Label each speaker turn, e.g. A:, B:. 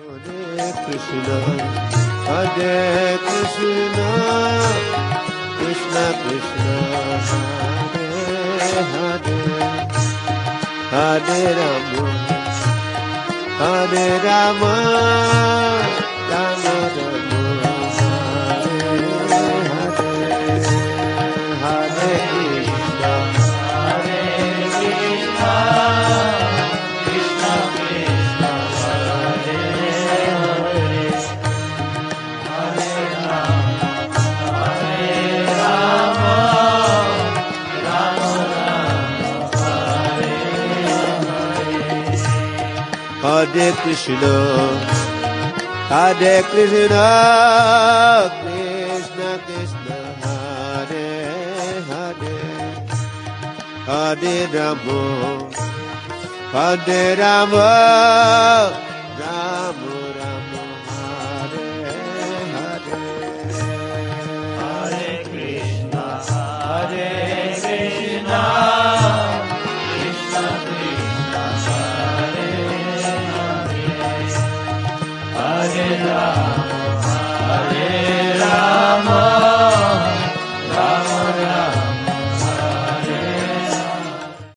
A: Hare Krishna, Hare Krishna, Krishna Krishna, Hare Hare, Hare Rama, Hare Rama, Rama Rama, Hare Hare, Hare Krishna, Hare Krishna, Krishna Krishna, Hare Hare, Hare Rama, Hare Rama, Rama Rama, Hare Krishna, Hare Krishna, Krishna Krishna, Hare Hare, Hare Rama, Hare Rama, Rama Rama, Hare Hare, Hare Krishna, Hare Krishna, Krishna Krishna, Hare Hare, Hare Rama,